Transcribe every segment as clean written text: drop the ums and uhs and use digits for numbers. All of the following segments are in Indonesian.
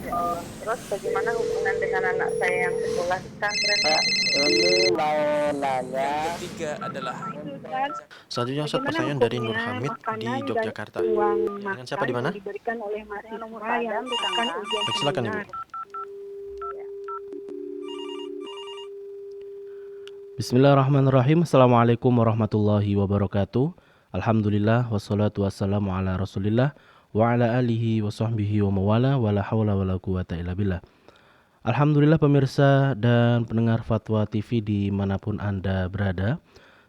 Terus bagaimana hubungan dengan anak saya yang sekolah di pesantren, Pak? Ini mau nanya. Yang ketiga adalah Itu Ustaz, Selanjutnya Ustadz bagaimana pertanyaan dari Nur hukumnya Hamid di makanan dan Yogyakarta. uang Ya, dengan siapa makan di yang mana? diberikan oleh yang nomor mahasiswa yang padang di akan Tangerang. ujian Baik, silakan Ibu. seminar? Bismillahirrahmanirrahim. Assalamualaikum warahmatullahi wabarakatuh. Alhamdulillah wassalatu wassalamu ala Rasulillah wa ala alihi wa sahbihi wa mawala wa la hawla wa la quwata illa billah. Alhamdulillah pemirsa dan pendengar Fatwa TV dimanapun Anda berada.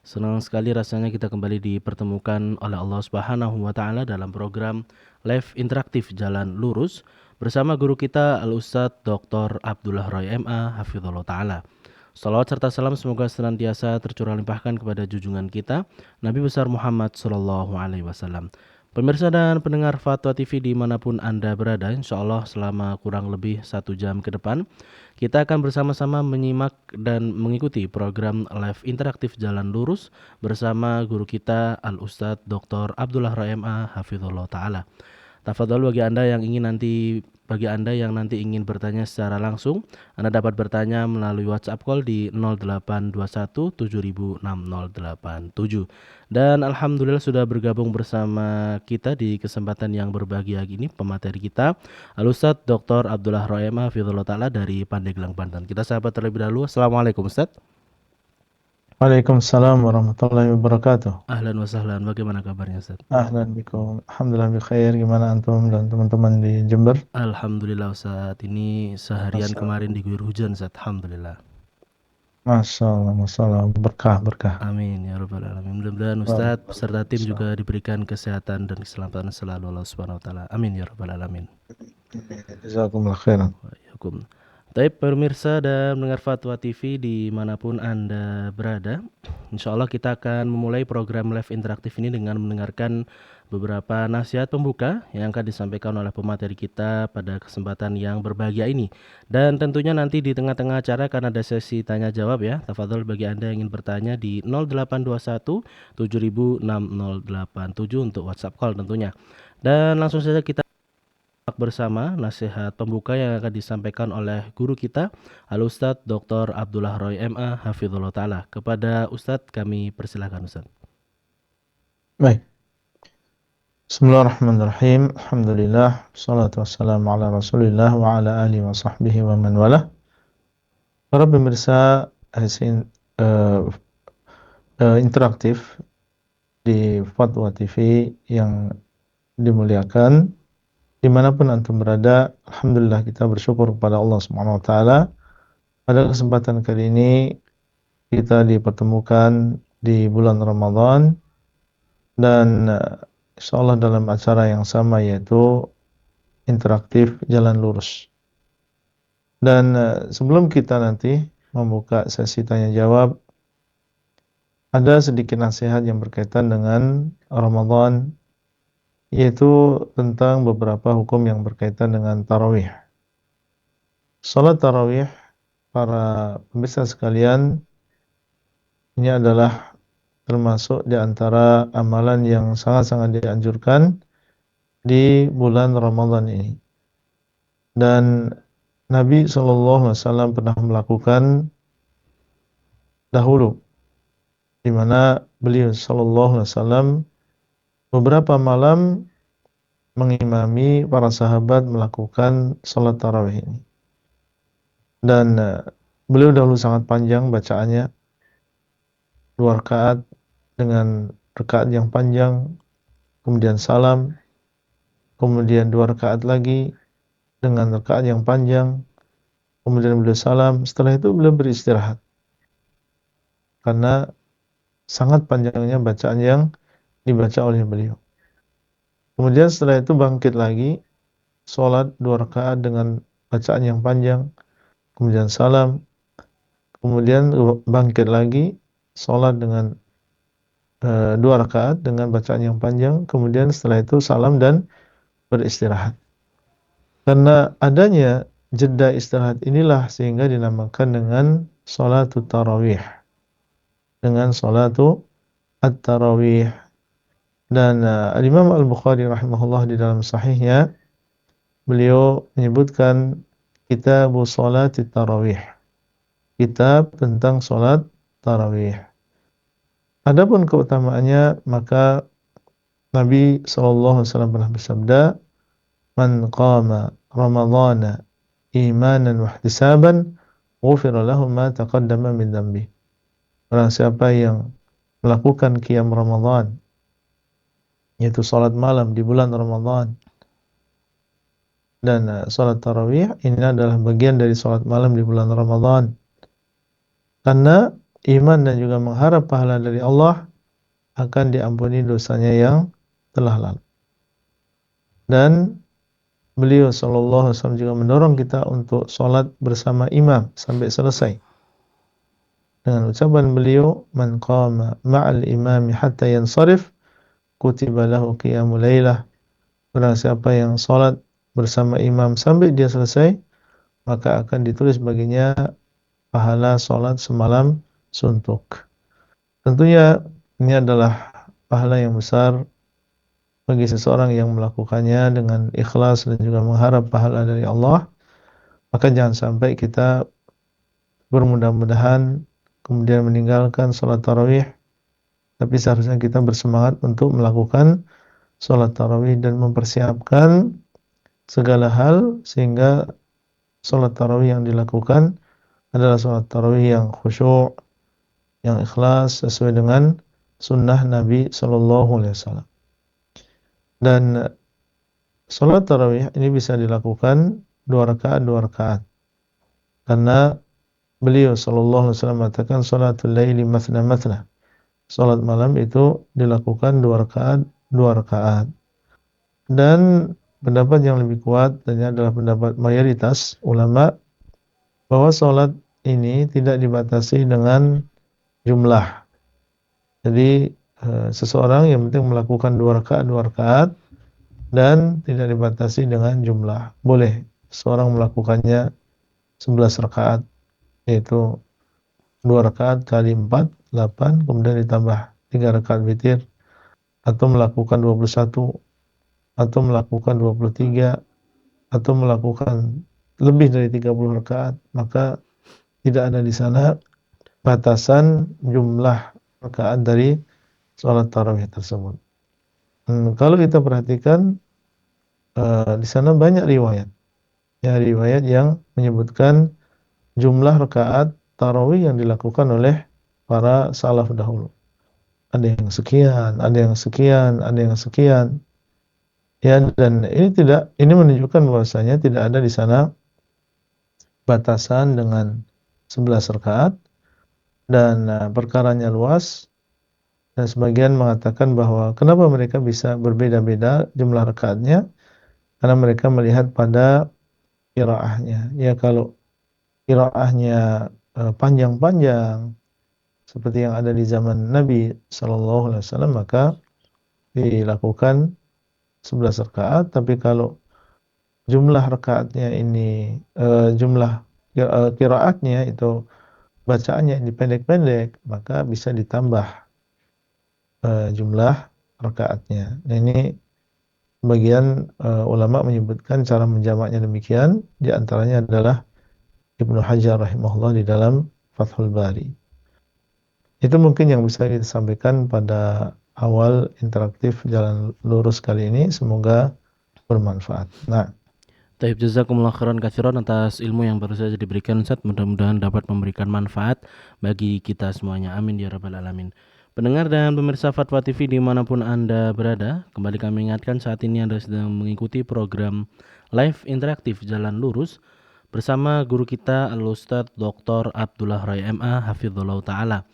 Senang sekali rasanya kita kembali dipertemukan oleh Allah Subhanahu wa taala dalam program Live Interaktif Jalan Lurus bersama guru kita Al-Ustadz Dr. Abdullah Roy MA Hafizullah taala. Salawat serta salam semoga senantiasa tercurah limpahkan kepada junjungan kita Nabi besar Muhammad Sallallahu Alaihi Wasallam. Pemirsa dan pendengar Fatwa TV dimanapun Anda berada, insya Allah selama kurang lebih 1 jam ke depan kita akan bersama-sama menyimak dan mengikuti program live interaktif Jalan Lurus bersama guru kita Al-Ustadz Dr. Abdullah Rahma Hafizullah Ta'ala. Tafadhol bagi Anda yang nanti ingin bertanya secara langsung, Anda dapat bertanya melalui WhatsApp call di 0821 706087. Dan alhamdulillah sudah bergabung bersama kita di kesempatan yang berbahagia ini pemateri kita Al-Ustadz Dr. Abdullah Roema Hafizullah Ta'ala dari Pandeglang, Banten. Kita sahabat terlebih dahulu. Assalamualaikum Ustaz. Waalaikumsalam warahmatullahi wabarakatuh. Ahlan wa sahlan, bagaimana kabarnya Ustaz? Ahlan bikum. Alhamdulillah bikhair. Gimana antum dan teman-teman di Jember? Alhamdulillah Ustaz, ini seharian kemarin diguyur hujan Ustaz. Alhamdulillah. Masya Allah, berkah. Amin ya rabbal alamin. Mudah-mudahan Ustaz beserta tim juga diberikan kesehatan dan keselamatan selalu Allah Subhanahu wa taala. Amin ya rabbal alamin. Jazakumullah khairan. Waalaikumsalam. Baik pemirsa dan mendengar Fatwa TV dimanapun Anda berada, insya Allah kita akan memulai program live interaktif ini dengan mendengarkan beberapa nasihat pembuka yang akan disampaikan oleh pemateri kita pada kesempatan yang berbahagia ini. Dan tentunya nanti di tengah-tengah acara akan ada sesi tanya jawab ya. Tafadhol bagi Anda yang ingin bertanya di 0821 706087 untuk WhatsApp call tentunya. Dan langsung saja kita bersama nasihat pembuka yang akan disampaikan oleh guru kita Al-Ustadz Dr. Abdullah Roy MA Hafizullah Ta'ala. Kepada Ustadz kami persilakan Ustadz. Baik. Bismillahirrahmanirrahim. Alhamdulillah. Wassalatu wassalamu ala Rasulillah wa ala alihi wa sahbihi wa man wala. Para pemirsa interaktif di Fatwa TV yang dimuliakan, dimanapun antum berada, alhamdulillah kita bersyukur kepada Allah Subhanahu wa taala. Pada kesempatan kali ini kita dipertemukan di bulan Ramadan dan insyaallah dalam acara yang sama, yaitu interaktif Jalan Lurus. Dan sebelum kita nanti membuka sesi tanya jawab, ada sedikit nasihat yang berkaitan dengan Ramadan, yaitu tentang beberapa hukum yang berkaitan dengan tarawih. Salat tarawih, para pemirsa sekalian, ini adalah termasuk di antara amalan yang sangat-sangat dianjurkan di bulan Ramadan ini. Dan Nabi SAW pernah melakukan dahulu, di mana beliau SAW beberapa malam mengimami para sahabat melakukan salat tarawih ini. Dan beliau dahulu sangat panjang bacaannya, 2 rakaat dengan rakaat yang panjang, kemudian salam, kemudian 2 rakaat lagi dengan rakaat yang panjang, kemudian beliau salam. Setelah itu beliau beristirahat karena sangat panjangnya bacaan yang dibaca oleh beliau. Kemudian setelah itu bangkit lagi, sholat 2 rakaat dengan bacaan yang panjang, kemudian salam, kemudian bangkit lagi, sholat dengan 2 rakaat dengan bacaan yang panjang, kemudian setelah itu salam dan beristirahat. Karena adanya jeda istirahat inilah sehingga dinamakan dengan sholatul tarawih, dengan sholatul at-tarawih. Dan Imam Al-Bukhari rahimahullah di dalam sahihnya beliau menyebutkan kitab salat tarawih, kitab tentang salat tarawih. Adapun keutamaannya, maka Nabi SAW pernah bersabda, "Man qama Ramadhana imanan wa ihtisaban, ghufira lahu ma taqaddama min dhanbi." Barang siapa yang melakukan qiyam Ramadan, yaitu salat malam di bulan Ramadan, dan salat tarawih ini adalah bagian dari salat malam di bulan Ramadan. Karena iman dan juga mengharap pahala dari Allah, akan diampuni dosanya yang telah lalu. Dan beliau sallallahu alaihi wasallam juga mendorong kita untuk salat bersama imam sampai selesai. Dengan ucapan beliau, "Man qama ma'al imami hatta yansarif, kutiba lahu qiyamul lailah." Barang siapa yang salat bersama imam sampai dia selesai, maka akan ditulis baginya pahala salat semalam suntuk. Tentunya ini adalah pahala yang besar bagi seseorang yang melakukannya dengan ikhlas dan juga mengharap pahala dari Allah. Maka jangan sampai kita bermudah-mudahan kemudian meninggalkan salat tarawih, tapi seharusnya kita bersemangat untuk melakukan salat tarawih dan mempersiapkan segala hal sehingga salat tarawih yang dilakukan adalah salat tarawih yang khusyuk, yang ikhlas sesuai dengan sunnah Nabi sallallahu alaihi wasallam. Dan salat tarawih ini bisa dilakukan 2 rakaat. Karena beliau sallallahu alaihi wasallam mengatakan salatul laili mathna mathna. Salat malam itu dilakukan 2 rakaat. Dan pendapat yang lebih kuat dan ini adalah pendapat mayoritas ulama bahwa salat ini tidak dibatasi dengan jumlah. Jadi seseorang yang penting melakukan 2 rakaat dan tidak dibatasi dengan jumlah. Boleh seorang melakukannya 11 rakaat, yaitu 2 rakaat kali 4, 8, kemudian ditambah 3 rakaat witir, atau melakukan 21, atau melakukan 23, atau melakukan lebih dari 30 rakaat, maka tidak ada di sana batasan jumlah rakaat dari salat tarawih tersebut. Kalau kita perhatikan di sana banyak riwayat, ya, riwayat yang menyebutkan jumlah rakaat tarawih yang dilakukan oleh para salaf dahulu. Ada yang sekian, ada yang sekian, ada yang sekian. Ya, dan ini menunjukkan bahwasanya tidak ada di sana batasan dengan 11 rakaat dan perkaranya luas, dan sebagian mengatakan bahwa kenapa mereka bisa berbeda-beda jumlah rakaatnya, karena mereka melihat pada qiraahnya. Ya, kalau qiraahnya panjang-panjang seperti yang ada di zaman Nabi sallallahu alaihi wasallam, maka dilakukan 11 rakaat. Tapi kalau jumlah rakaatnya ini jumlah qiraatnya itu bacaannya ini pendek-pendek, maka bisa ditambah jumlah rakaatnya. Nah, ini bagian ulama menyebutkan cara menjamaknya demikian, di antaranya adalah Ibnu Hajar rahimahullah di dalam Fathul Bari. Itu mungkin yang bisa kita sampaikan pada awal interaktif Jalan Lurus kali ini, semoga bermanfaat. Nah, Taib, jazakumullah khairan katsiran atas ilmu yang baru saja diberikan Ustaz. Mudah-mudahan dapat memberikan manfaat bagi kita semuanya. Amin ya rabbal alamin. Pendengar dan pemirsa Fatwa TV dimanapun Anda berada, kembali kami ingatkan saat ini Anda sedang mengikuti program live interaktif Jalan Lurus bersama guru kita Al-Ustaz Dr. Abdullah Ray MA Hafizullah Ta'ala.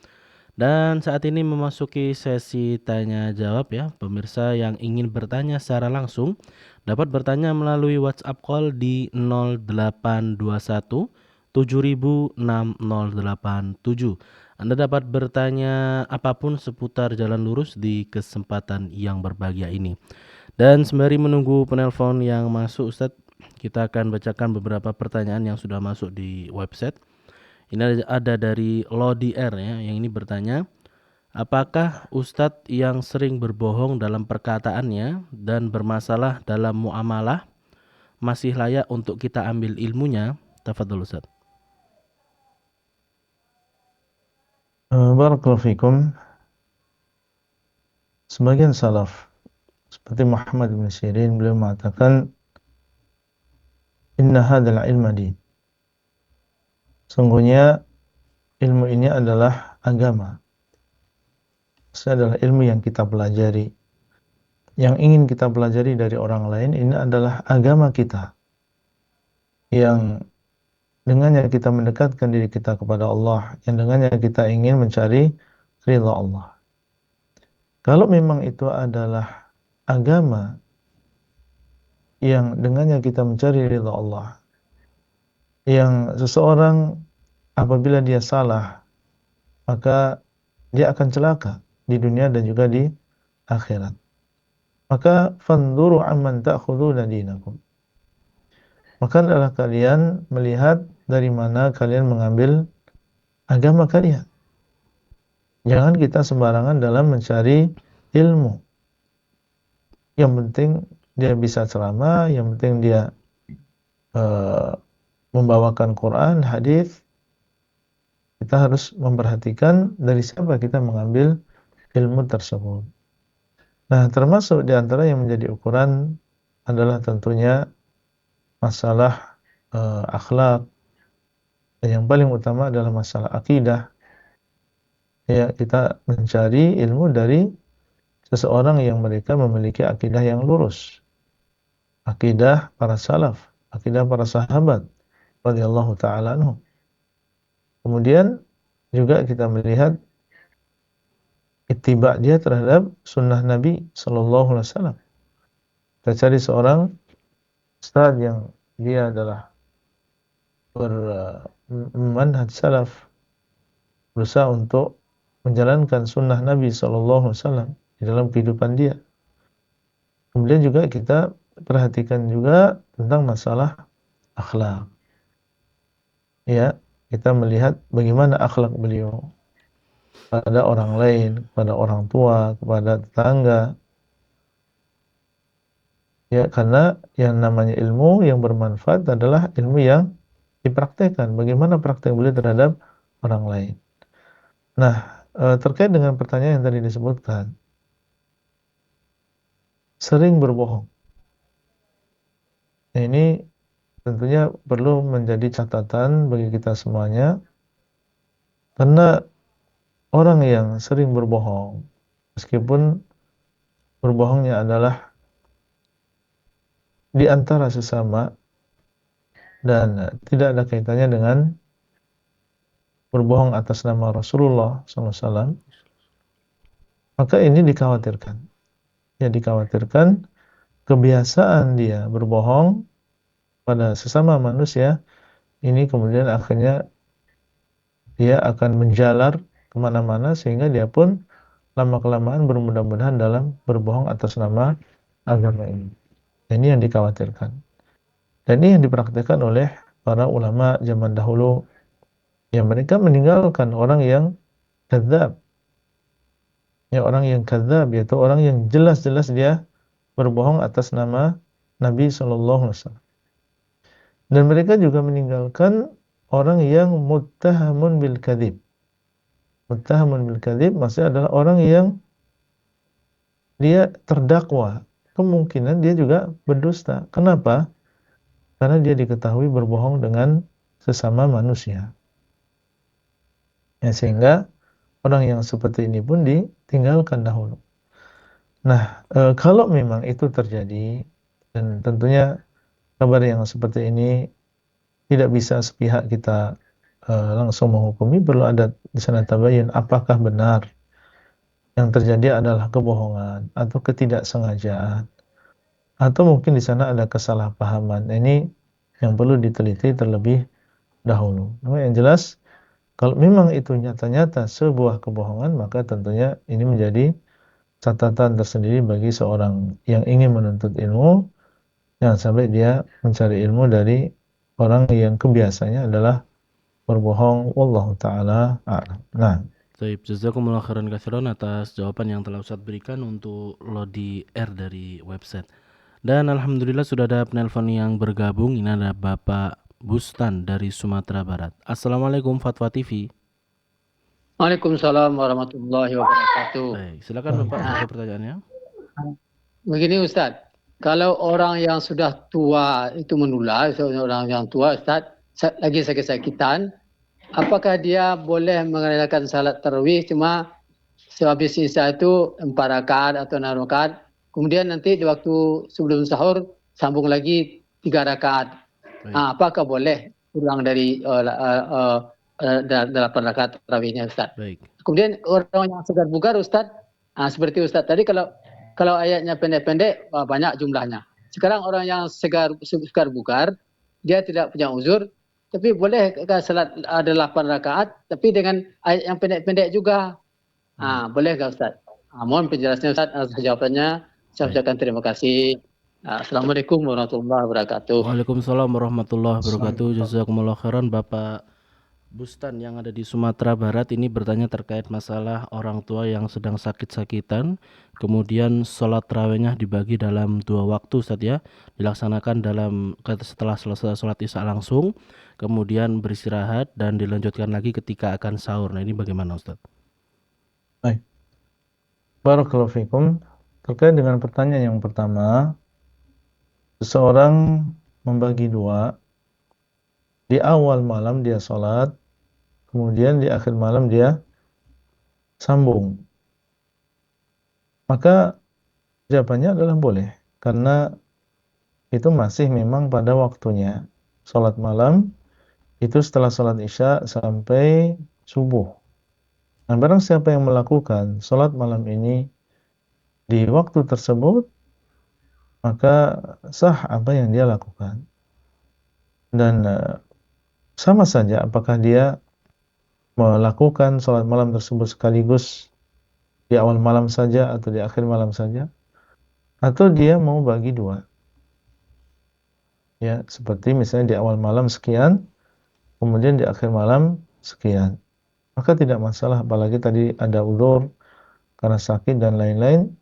Dan saat ini memasuki sesi tanya jawab ya. Pemirsa yang ingin bertanya secara langsung dapat bertanya melalui WhatsApp call di 0821 706087. Anda dapat bertanya apapun seputar Jalan Lurus di kesempatan yang berbahagia ini. Dan sembari menunggu penelpon yang masuk Ustadz, kita akan bacakan beberapa pertanyaan yang sudah masuk di website. Ini ada dari Lodi R ya, yang ini bertanya, apakah Ustadz yang sering berbohong dalam perkataannya dan bermasalah dalam muamalah masih layak untuk kita ambil ilmunya? Tafadhol Ustaz. Barakallahu fikum. Sebagian salaf seperti Muhammad bin Sirin, beliau mengatakan inna hadzal ilma din. Sungguhnya ilmu ini adalah agama. Ini adalah ilmu yang kita pelajari. Yang ingin kita pelajari dari orang lain ini adalah agama kita. Yang dengannya kita mendekatkan diri kita kepada Allah, yang dengannya kita ingin mencari ridha Allah. Kalau memang itu adalah agama yang dengannya kita mencari ridha Allah, yang seseorang apabila dia salah, maka dia akan celaka di dunia dan juga di akhirat. Maka fanzuru amman ta'khuduna dinakum. Maka adalah kalian melihat dari mana kalian mengambil agama kalian. Jangan kita sembarangan dalam mencari ilmu. Yang penting dia bisa ceramah, yang penting dia membawakan Quran, hadis. Kita harus memperhatikan dari siapa kita mengambil ilmu tersebut. Nah, termasuk di antara yang menjadi ukuran adalah tentunya masalah akhlak, dan yang paling utama adalah masalah akidah. Ya, kita mencari ilmu dari seseorang yang mereka memiliki akidah yang lurus, akidah para salaf, akidah para sahabat radhiyallahu taala anhum. Kemudian juga kita melihat ittiba dia terhadap sunnah Nabi sallallahu alaihi wasallam. Kita cari seorang ustaz yang dia adalah bermanhaj salaf, berusaha untuk menjalankan sunnah Nabi sallallahu alaihi wasallam di dalam kehidupan dia. Kemudian juga kita perhatikan juga tentang masalah akhlak. Ya, kita melihat bagaimana akhlak beliau pada orang lain, pada orang tua, kepada tetangga. Ya, karena yang namanya ilmu yang bermanfaat adalah ilmu yang dipraktekkan. Bagaimana praktek beliau terhadap orang lain. Nah, terkait dengan pertanyaan yang tadi disebutkan, sering berbohong. Nah, ini tentunya perlu menjadi catatan bagi kita semuanya, karena orang yang sering berbohong, meskipun berbohongnya adalah di antara sesama dan tidak ada kaitannya dengan berbohong atas nama Rasulullah SAW, maka ini dikhawatirkan. Ya, dikhawatirkan kebiasaan dia berbohong pada sesama manusia, ini kemudian akhirnya dia akan menjalar kemana-mana sehingga dia pun lama-kelamaan bermudah-mudahan dalam berbohong atas nama agama ini. Ini yang dikhawatirkan. Dan ini yang dipraktikkan oleh para ulama zaman dahulu, yang mereka meninggalkan orang yang kadzab. Ya, orang yang kadzab yaitu orang yang jelas-jelas dia berbohong atas nama Nabi sallallahu alaihi wasallam. Dan mereka juga meninggalkan orang yang muttahamun bil kadzib. Muttahamun bil kadzib maksudnya adalah orang yang dia terdakwa, kemungkinan dia juga berdusta. Kenapa? Karena dia diketahui berbohong dengan sesama manusia. Ya, sehingga orang yang seperti ini pun ditinggalkan dahulu. Nah, kalau memang itu terjadi, dan tentunya kabar yang seperti ini tidak bisa sepihak kita langsung menghukumi, perlu ada di sana tabayun apakah benar yang terjadi adalah kebohongan atau ketidaksengajaan, atau mungkin di sana ada kesalahpahaman. Ini yang perlu diteliti terlebih dahulu. Nah, yang jelas kalau memang itu nyata-nyata sebuah kebohongan, maka tentunya ini menjadi catatan tersendiri bagi seorang yang ingin menuntut ilmu. Jangan sampai dia mencari ilmu dari orang yang kebiasaannya adalah berbohong. Wallahu ta'ala a'lam. Nah, Baik, jazakumullah khairan katsiran atas jawaban yang telah Ustaz berikan untuk Lodi R dari website. Dan alhamdulillah sudah ada penelpon yang bergabung. Ini ada Bapak Bustan dari Sumatera Barat. Assalamualaikum Fatwa TV. Waalaikumsalam warahmatullahi wabarakatuh. Baik, silakan Bapak untuk pertanyaannya. Begini Ustaz, kalau orang yang sudah tua itu menular, orang yang tua Ustaz, lagi sakit-sakitan, apakah dia boleh mengadakan salat tarawih cuma sehabis isya itu 4 rakaat atau 6 rakaat, kemudian nanti di waktu sebelum sahur sambung lagi 3 rakaat. Apakah boleh kurang dari 8 rakaat tarawihnya Ustaz? Baik. Kemudian orang yang segar bugar Ustaz, seperti Ustaz tadi kalau ayatnya pendek-pendek banyak jumlahnya. Sekarang orang yang segar bugar, dia tidak punya uzur, tapi boleh salat ada 8 rakaat tapi dengan ayat yang pendek-pendek juga. Boleh enggak Ustaz? Mohon penjelasannya Ustaz, jawabannya saya ucapkan terima kasih. Assalamualaikum warahmatullahi wabarakatuh. Waalaikumsalam warahmatullahi wabarakatuh. Jazakumullah khairan. Bapak Bustan yang ada di Sumatera Barat ini bertanya terkait masalah orang tua yang sedang sakit-sakitan, kemudian sholat tarawihnya dibagi dalam 2 waktu Ustaz ya, dilaksanakan setelah selesai sholat isya langsung, kemudian beristirahat dan dilanjutkan lagi ketika akan sahur. Nah ini bagaimana Ustaz? Baik. Barakallahu fikum. Terkait dengan pertanyaan yang pertama, seseorang membagi 2. Di awal malam dia sholat, kemudian di akhir malam dia sambung. Maka jawabannya adalah boleh, karena itu masih memang pada waktunya. Sholat malam itu setelah sholat isya sampai subuh. Nah, barang siapa yang melakukan sholat malam ini di waktu tersebut, maka sah apa yang dia lakukan. Dan sama saja apakah dia melakukan sholat malam tersebut sekaligus di awal malam saja atau di akhir malam saja, atau dia mau bagi 2. Ya, seperti misalnya di awal malam sekian, kemudian di akhir malam sekian. Maka tidak masalah, apalagi tadi ada uzur karena sakit dan lain-lain.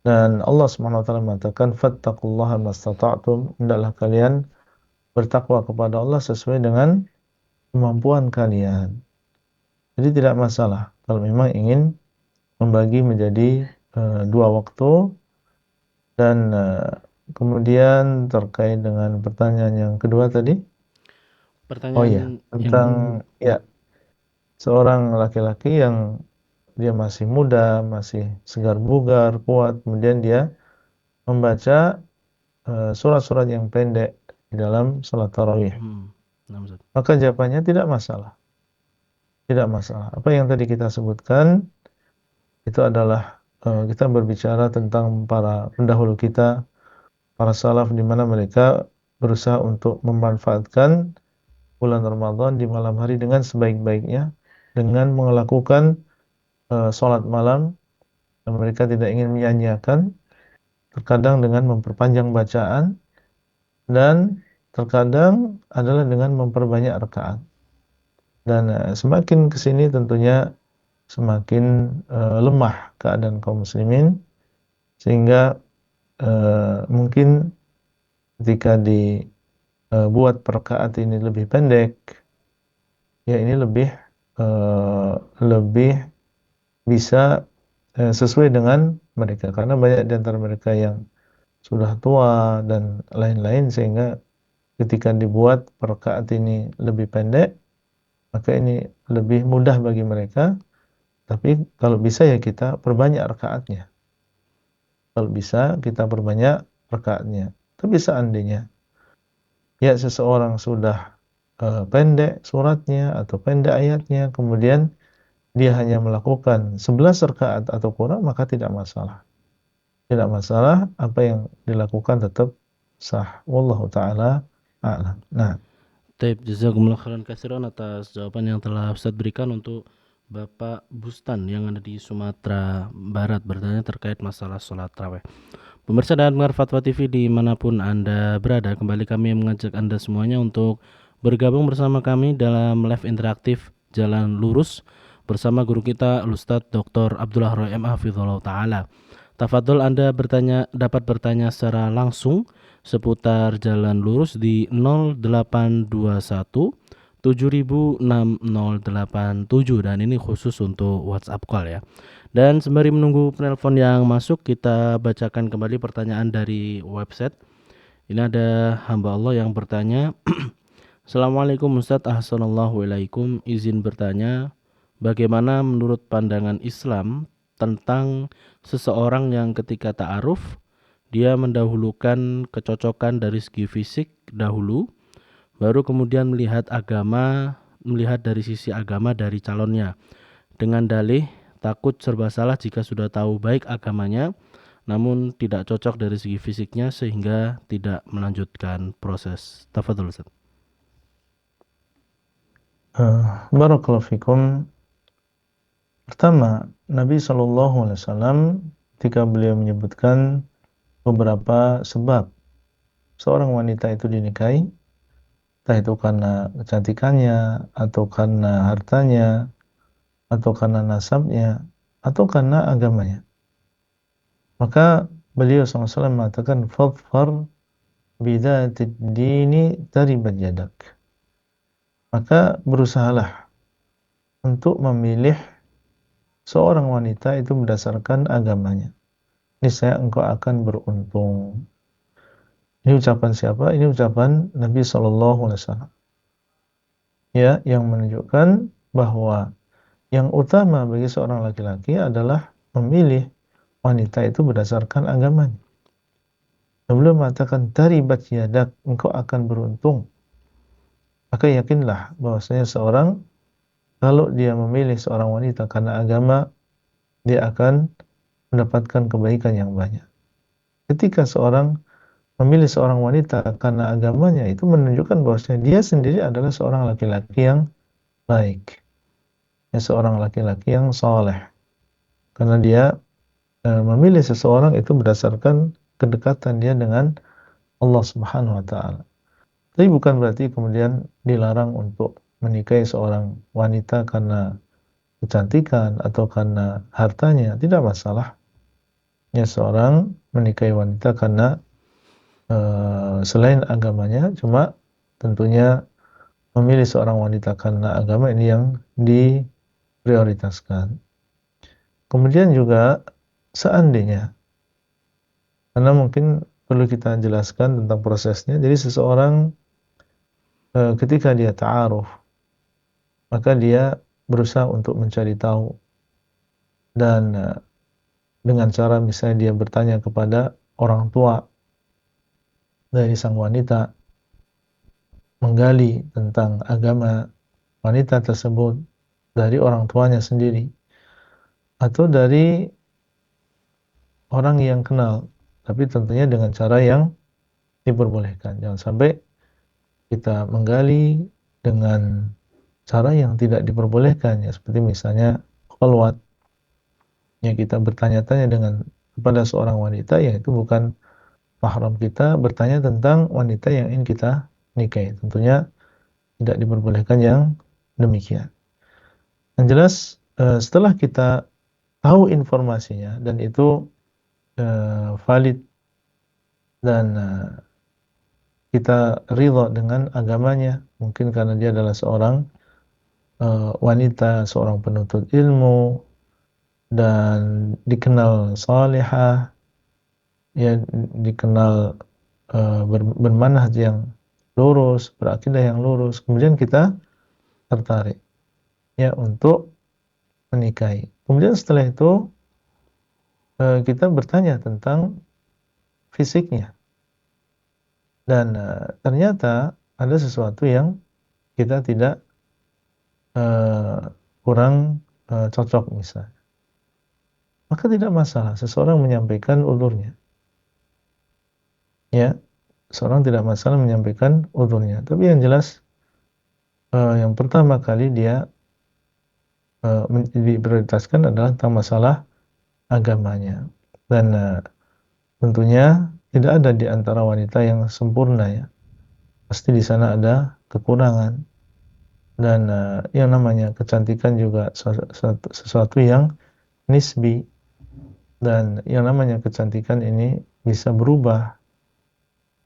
Dan Allah Subhanahu wa taala mengatakan fattaqullaha mastata'tum, hendaklah kalian bertakwa kepada Allah sesuai dengan kemampuan kalian. Jadi tidak masalah kalau memang ingin membagi menjadi 2 waktu. Dan kemudian terkait dengan pertanyaan yang kedua tadi, Pertanyaan tentang seorang laki-laki yang dia masih muda, masih segar bugar, kuat, kemudian dia membaca surat-surat yang pendek di dalam salat tarawih. Maka jawabannya tidak masalah. Tidak masalah. Apa yang tadi kita sebutkan itu adalah kita berbicara tentang para pendahulu kita, para salaf, di mana mereka berusaha untuk memanfaatkan bulan Ramadan di malam hari dengan sebaik-baiknya, dengan melakukan sholat malam, dan mereka tidak ingin menyanyiakan, terkadang dengan memperpanjang bacaan, dan terkadang adalah dengan memperbanyak rakaat. Dan semakin kesini tentunya semakin lemah keadaan kaum muslimin, sehingga mungkin ketika dibuat rakaat ini lebih pendek, ya ini lebih bisa sesuai dengan mereka, karena banyak di antara mereka yang sudah tua dan lain-lain, sehingga ketika dibuat rakaat ini lebih pendek, maka ini lebih mudah bagi mereka. Tapi kalau bisa ya kita perbanyak rakaatnya. Kalau bisa kita perbanyak rakaatnya. Tapi seandainya ya seseorang sudah pendek suratnya atau pendek ayatnya, kemudian dia hanya melakukan 11 rakaat atau kurang, maka tidak masalah. Tidak masalah, apa yang dilakukan tetap sah. Wallahu taala a'lam. Nah, Taib, jazakumullah khairan katsiran atas jawaban yang telah Ustaz berikan untuk Bapak Bustan yang ada di Sumatera Barat bertanya terkait masalah sholat tarawih. Pemirsa dan pendengar Fatwa TV dimanapun Anda berada, kembali kami mengajak Anda semuanya untuk bergabung bersama kami dalam live interaktif Jalan Lurus bersama guru kita Ustadz Dr. Abdullah Roy M. Hafizullah Ta'ala. Tafadhol Anda dapat bertanya secara langsung seputar jalan lurus di 0821 706087 dan ini khusus untuk WhatsApp call ya. Dan sembari menunggu penelpon yang masuk, kita bacakan kembali pertanyaan dari website. Ini ada hamba Allah yang bertanya, Assalamualaikum Ustadz, Assalamualaikum, izin bertanya, bagaimana menurut pandangan Islam tentang seseorang yang ketika ta'aruf, dia mendahulukan kecocokan dari segi fisik dahulu, baru kemudian melihat dari sisi agama dari calonnya, dengan dalih takut serba salah jika sudah tahu baik agamanya, namun tidak cocok dari segi fisiknya sehingga tidak melanjutkan proses. Tafadhol Ustaz. Barakallahu fikum. Pertama, Nabi SAW ketika beliau menyebutkan beberapa sebab seorang wanita itu dinikahi, entah itu karena kecantikannya, atau karena hartanya, atau karena nasabnya, atau karena agamanya. Maka beliau SAW mengatakan, "Fadfar bidzatid dini taribat yadak." Maka berusahalah untuk memilih seorang wanita itu berdasarkan agamanya. Niscaya engkau akan beruntung. Ini ucapan siapa? Ini ucapan Nabi SAW. Ya, yang menunjukkan bahwa yang utama bagi seorang laki-laki adalah memilih wanita itu berdasarkan agamanya. Sebelum mengatakan taribat yadak, engkau akan beruntung. Maka yakinlah bahwasanya seorang kalau dia memilih seorang wanita karena agama, dia akan mendapatkan kebaikan yang banyak. Ketika seorang memilih seorang wanita karena agamanya, itu menunjukkan bahwasanya dia sendiri adalah seorang laki-laki yang baik, ya, seorang laki-laki yang soleh, karena dia memilih seseorang itu berdasarkan kedekatan dia dengan Allah Subhanahu wa Ta'ala. Tapi bukan berarti kemudian dilarang untuk menikahi seorang wanita karena kecantikan atau karena hartanya, tidak masalah. Ya, seorang menikahi wanita karena selain agamanya, cuma tentunya memilih seorang wanita karena agama ini yang diprioritaskan. Kemudian juga seandainya, karena mungkin perlu kita jelaskan tentang prosesnya. Jadi seseorang ketika dia ta'aruf, maka dia berusaha untuk mencari tahu, dan dengan cara misalnya dia bertanya kepada orang tua dari sang wanita, menggali tentang agama wanita tersebut dari orang tuanya sendiri atau dari orang yang kenal, tapi tentunya dengan cara yang diperbolehkan. Jangan sampai kita menggali dengan cara yang tidak diperbolehkan, ya, seperti misalnya khalwat, ya, kita bertanya-tanya kepada seorang wanita yang itu bukan mahram kita, bertanya tentang wanita yang ingin kita nikahi. Tentunya tidak diperbolehkan yang demikian. Yang jelas setelah kita tahu informasinya dan itu valid dan kita ridha dengan agamanya, mungkin karena dia adalah seorang wanita, seorang penuntut ilmu dan dikenal salihah, ya, dikenal bermanhaj yang lurus, berakidah yang lurus, kemudian kita tertarik, ya, untuk menikahi. Kemudian setelah itu kita bertanya tentang fisiknya, dan ternyata ada sesuatu yang kita tidak kurang cocok misalnya, maka tidak masalah seseorang menyampaikan udhurnya, ya, seorang tidak masalah menyampaikan udhurnya. Tapi yang jelas yang pertama kali dia diprioritaskan adalah tentang masalah agamanya, dan tentunya tidak ada di antara wanita yang sempurna, ya, pasti di sana ada kekurangan, dan yang namanya kecantikan juga sesuatu yang nisbi, Dan yang namanya kecantikan ini bisa berubah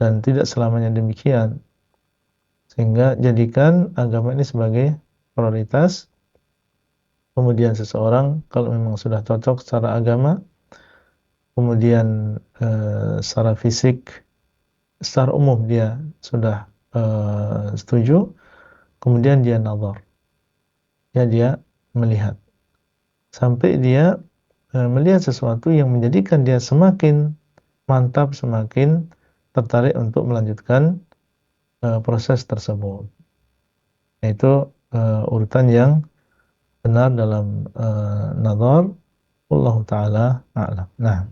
dan tidak selamanya demikian. Sehingga jadikan agama ini sebagai prioritas. Kemudian seseorang kalau memang sudah cocok secara agama, kemudian secara fisik, secara umum dia sudah setuju, kemudian dia nazar, ya dia melihat, sampai dia melihat sesuatu yang menjadikan dia semakin mantap, semakin tertarik untuk melanjutkan proses tersebut. Itu urutan yang benar dalam nazar. Wallahu taala a'lam. Nah,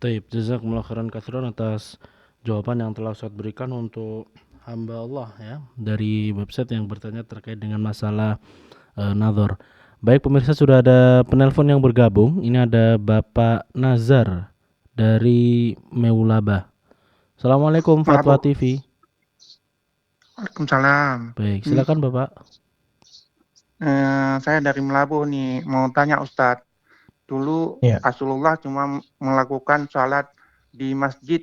Taib, jazakumullah khairan katsiran atas jawaban yang telah Ustaz berikan untuk hamba Allah ya dari website yang bertanya terkait dengan masalah nazar. Baik pemirsa, sudah ada penelpon yang bergabung. Ini ada Bapak Nazar dari Meulaba. Assalamualaikum Fatwa TV. Waalaikumsalam. Baik, silakan Bapak. Saya dari Melabuh nih, mau tanya Ustadz. Dulu Ya. Rasulullah cuma melakukan sholat di masjid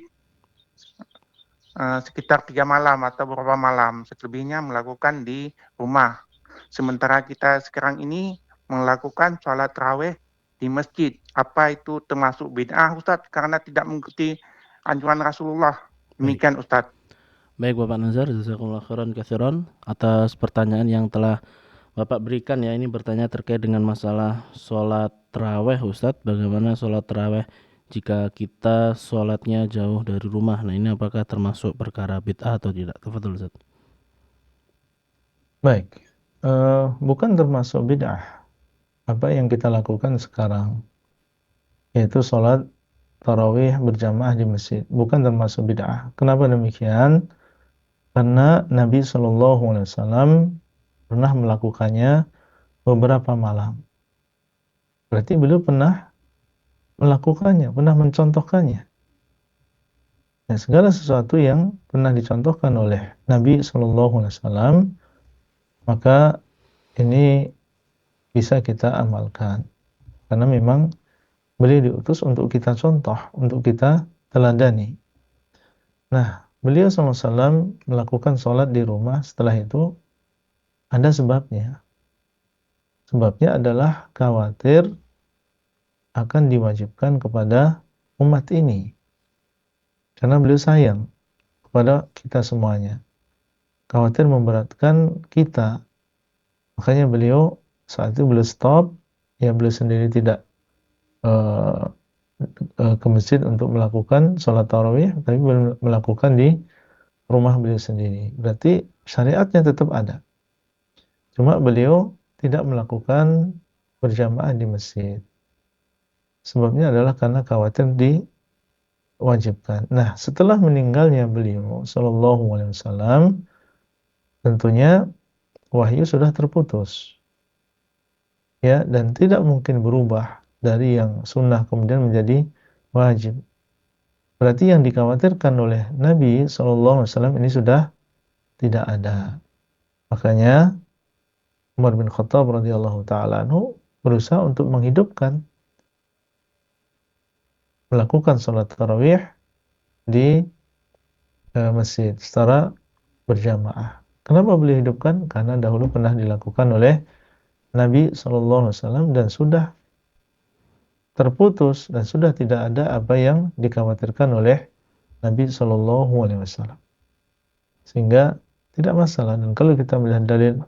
sekitar 3 malam atau beberapa malam. Selebihnya melakukan di rumah. Sementara kita sekarang ini melakukan sholat tarawih di masjid. Apa itu termasuk bid'ah Ustadz? Karena tidak mengikuti anjuran Rasulullah. Demikian Ustadz. Baik Bapak Nazar, jazakumullah khairan katsiran atas pertanyaan yang telah Bapak berikan ya. Ini bertanya terkait dengan masalah sholat taraweh Ustadz. Bagaimana sholat taraweh jika kita sholatnya jauh dari rumah? Nah ini apakah termasuk perkara bid'ah atau tidak? Tafadhol Ustadz. Baik. Bukan termasuk bid'ah. Apa yang kita lakukan sekarang, yaitu sholat tarawih berjamaah di masjid, bukan termasuk bid'ah. Kenapa demikian? Karena Nabi SAW pernah melakukannya beberapa malam. Berarti beliau pernah melakukannya, pernah mencontohkannya. Dan segala sesuatu yang pernah dicontohkan oleh Nabi SAW, maka ini bisa kita amalkan. Karena memang beliau diutus untuk kita contoh, untuk kita teladani. Nah, beliau SAW melakukan sholat di rumah, setelah itu ada sebabnya. Sebabnya adalah khawatir akan diwajibkan kepada umat ini. Karena beliau sayang kepada kita semuanya. Khawatir memberatkan kita. Makanya beliau saat itu beliau stop, ya beliau sendiri tidak ke masjid untuk melakukan sholat tarawih, tapi melakukan di rumah beliau sendiri. Berarti syariatnya tetap ada. Cuma beliau tidak melakukan berjamaah di masjid. Sebabnya adalah karena khawatir diwajibkan. Nah, setelah meninggalnya beliau sallallahu alaihi wasallam, tentunya wahyu sudah terputus. Ya, dan tidak mungkin berubah dari yang sunnah kemudian menjadi wajib. Berarti yang dikhawatirkan oleh Nabi SAW ini sudah tidak ada. Makanya Umar bin Khattab radhiyallahu taala anhu berusaha untuk menghidupkan, melakukan sholat tarawih di masjid secara berjamaah. Kenapa beliau hidupkan? Karena dahulu pernah dilakukan oleh Nabi SAW dan sudah terputus dan sudah tidak ada apa yang dikhawatirkan oleh Nabi SAW. Sehingga tidak masalah. Dan kalau kita melihat dalil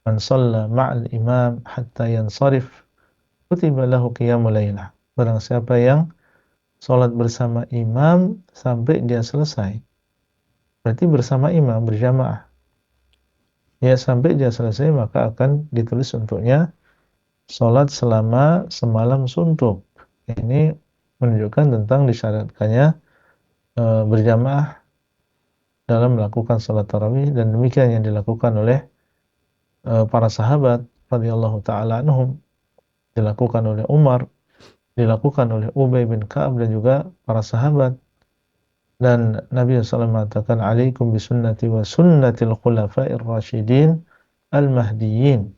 man shalla ma'al imam hatta yansarif kutiba lahu qiyamul lailah. Barang siapa yang sholat bersama imam sampai dia selesai. Berarti bersama imam berjamaah. Ya, sampai dia selesai maka akan ditulis untuknya sholat selama semalam suntuk. Ini menunjukkan tentang disyaratkannya berjamaah dalam melakukan sholat tarawih, dan demikian yang dilakukan oleh para sahabat radhiyallahu taala anhum, dilakukan oleh Umar, dilakukan oleh Ubay bin Ka'ab dan juga para sahabat. Dan Nabi SAW mengatakan, alaikum bisunnati wa sunnatil khulafa'ir rasyidin al-mahdiyyin.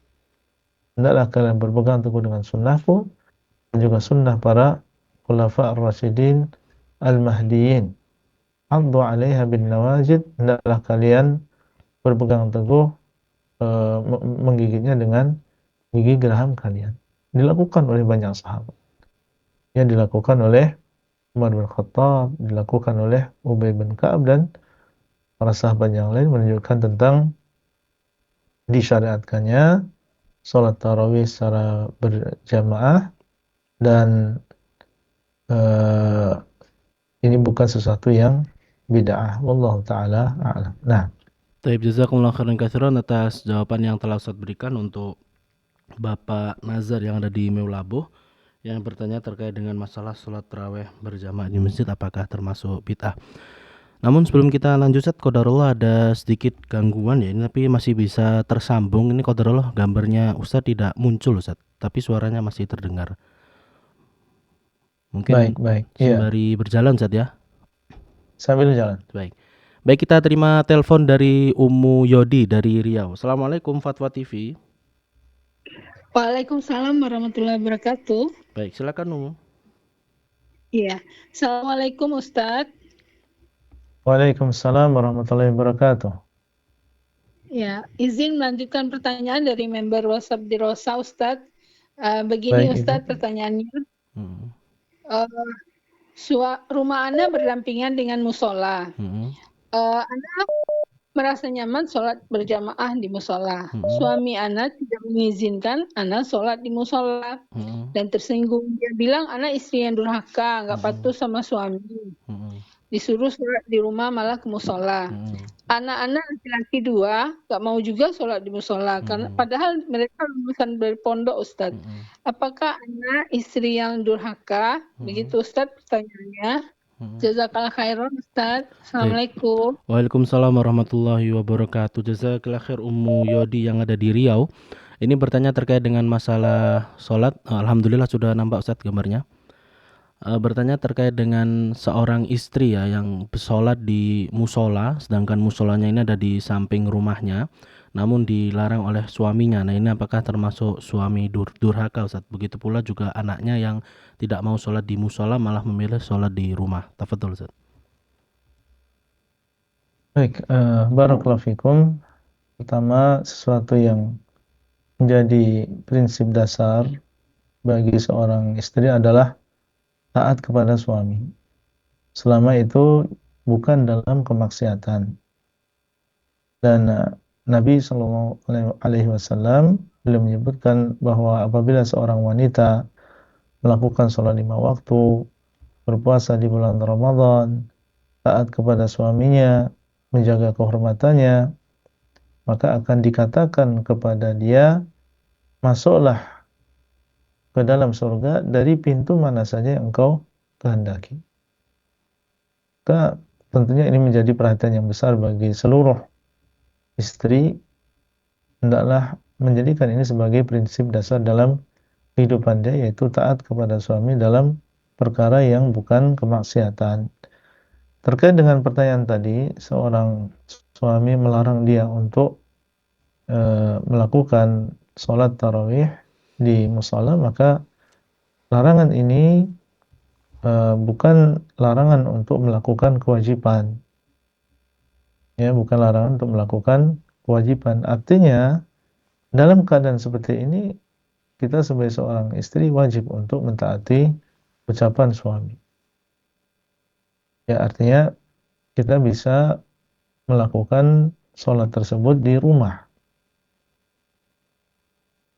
Hendaklah kalian berpegang teguh dengan sunnahku dan juga sunnah para khulafa ar-rasyidin al-mahdiyyin. Addu 'alaiha bin nawajid, hendaklah kalian berpegang teguh menggigitnya dengan gigi geraham kalian. Dilakukan oleh banyak sahabat. Ya, dilakukan oleh Umar bin Khattab, dilakukan oleh Ubay bin Ka'ab dan para sahabat yang lain, menunjukkan tentang disyariatkannya sholat tarawih secara berjamaah dan ini bukan sesuatu yang bid'ah. Wallahu taala a'lam. Nah, Taib, jazakumullah khairan katsiran atas jawaban yang telah Ustaz berikan untuk Bapak Nazar yang ada di Meulaboh yang bertanya terkait dengan masalah sholat tarawih berjamaah di masjid apakah termasuk bid'ah. Namun sebelum kita lanjut Ustaz, qadarullah ada sedikit gangguan ya ini, tapi masih bisa tersambung. Ini qadarullah gambarnya Ustaz tidak muncul Ustaz, tapi suaranya masih terdengar. Mungkin baik. sembari berjalan Ustaz ya. Sambil jalan. Baik, kita terima telepon dari Ummu Yodi dari Riau. Assalamualaikum Fatwa TV. Waalaikumsalam warahmatullahi wabarakatuh. Baik, silakan Ummu. Iya. Assalamualaikum Ustadz. Waalaikumsalam warahmatullahi wabarakatuh. Ya, izin melanjutkan pertanyaan dari member WhatsApp di Rosa Ustadz. Begini Baik, Ustadz Ibu. pertanyaannya. Rumah Anda berdampingan dengan musola. Anda merasa nyaman sholat berjamaah di musola. Suami Anda tidak mengizinkan Anda sholat di musola dan tersinggung. Dia bilang Anda istri yang durhaka, nggak patuh sama suami. Disuruh sholat di rumah malah ke musola. Anak-anak laki-laki 2 nggak mau juga sholat di musola karena padahal mereka lulusan dari pondok Ustadz. Apakah anak istri yang durhaka? Begitu Ustadz pertanyaannya. Jazakallah khairan Ustadz. Assalamualaikum. Waalaikumsalam warahmatullahi wabarakatuh. Jazakallah khair Ummu Yodi yang ada di Riau. Ini bertanya terkait dengan masalah sholat. Alhamdulillah sudah nampak Ustadz gambarnya. Bertanya terkait dengan seorang istri ya yang sholat di musola, sedangkan musolanya ini ada di samping rumahnya, namun dilarang oleh suaminya. Nah, ini apakah termasuk suami durhaka Ustaz? Begitu pula juga anaknya yang tidak mau sholat di musola malah memilih sholat di rumah. Tafadhol Ustaz. Baik, barakallahu fikum. Pertama, sesuatu yang menjadi prinsip dasar bagi seorang istri adalah taat kepada suami. Selama itu bukan dalam kemaksiatan. Dan Nabi SAW beliau menyebutkan bahwa apabila seorang wanita melakukan sholat 5 waktu, berpuasa di bulan Ramadan, taat kepada suaminya, menjaga kehormatannya, maka akan dikatakan kepada dia, masuklah ke dalam surga dari pintu mana saja yang engkau kehendaki. Maka tentunya ini menjadi perhatian yang besar bagi seluruh istri, hendaklah menjadikan ini sebagai prinsip dasar dalam kehidupan dia, yaitu taat kepada suami dalam perkara yang bukan kemaksiatan. Terkait dengan pertanyaan tadi, seorang suami melarang dia untuk melakukan sholat tarawih di musola, maka larangan ini bukan larangan untuk melakukan kewajiban. Ya, bukan larangan untuk melakukan kewajiban. Artinya, dalam keadaan seperti ini, kita sebagai seorang istri wajib untuk mentaati ucapan suami. Ya, artinya kita bisa melakukan sholat tersebut di rumah.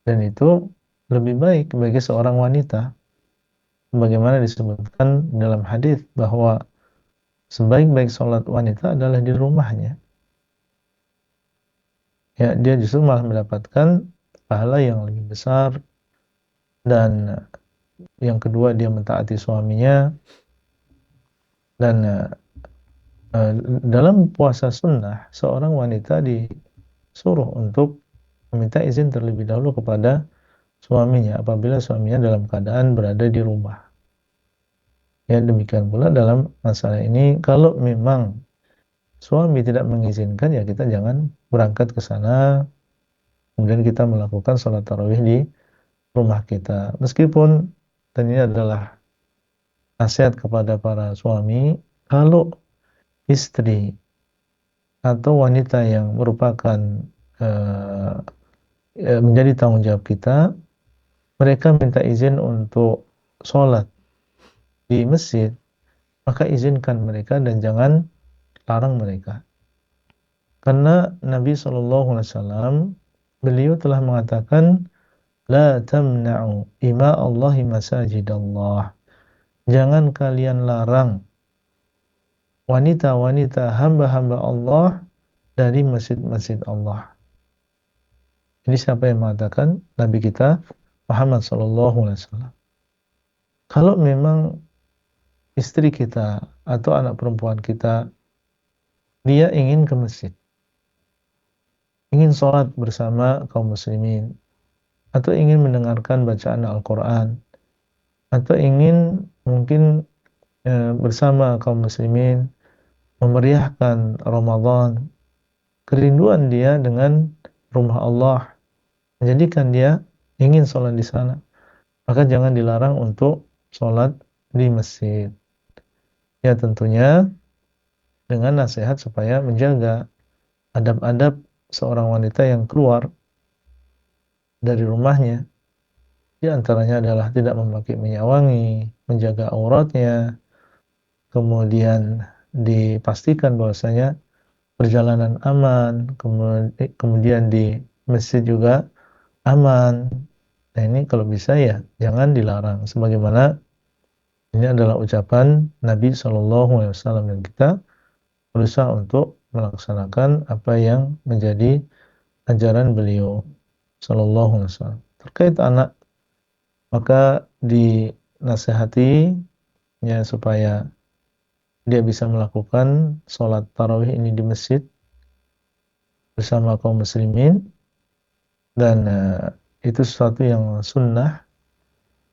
Dan itu lebih baik bagi seorang wanita. Bagaimana disebutkan dalam hadis bahwa sebaik-baik sholat wanita adalah di rumahnya. Ya, dia justru malah mendapatkan pahala yang lebih besar. Dan yang kedua, dia mentaati suaminya. Dan dalam puasa sunnah, seorang wanita disuruh untuk meminta izin terlebih dahulu kepada suaminya apabila suaminya dalam keadaan berada di rumah. Ya, demikian pula dalam masalah ini, kalau memang suami tidak mengizinkan, ya kita jangan berangkat ke sana, kemudian kita melakukan sholat tarawih di rumah kita. Meskipun, dan ini adalah nasihat kepada para suami, kalau istri atau wanita yang merupakan uh, menjadi tanggung jawab kita, mereka minta izin untuk sholat di masjid, maka izinkan mereka dan jangan larang mereka. Karena Nabi SAW, beliau telah mengatakan, La tamna'u ima Allahi masajid Allah. Jangan kalian larang wanita-wanita hamba-hamba Allah dari masjid-masjid Allah. Ini siapa yang mengatakan? Nabi kita Muhammad SAW. Kalau memang istri kita atau anak perempuan kita, dia ingin ke masjid, ingin sholat bersama kaum muslimin, atau ingin mendengarkan bacaan Al-Quran, atau ingin mungkin bersama kaum muslimin memeriahkan Ramadan, kerinduan dia dengan rumah Allah menjadikan dia ingin sholat di sana, maka jangan dilarang untuk sholat di masjid. Ya tentunya dengan nasihat supaya menjaga adab-adab seorang wanita yang keluar dari rumahnya. Di antaranya adalah tidak memakai minyak wangi, menjaga auratnya, kemudian dipastikan bahwasanya perjalanan aman, kemudian di masjid juga aman. Nah ini kalau bisa ya jangan dilarang. Sebagaimana ini adalah ucapan Nabi SAW dan kita berusaha untuk melaksanakan apa yang menjadi ajaran beliau SAW. Terkait anak, maka dinasihati ya supaya dia bisa melakukan sholat tarawih ini di masjid bersama kaum muslimin, dan itu sesuatu yang sunnah.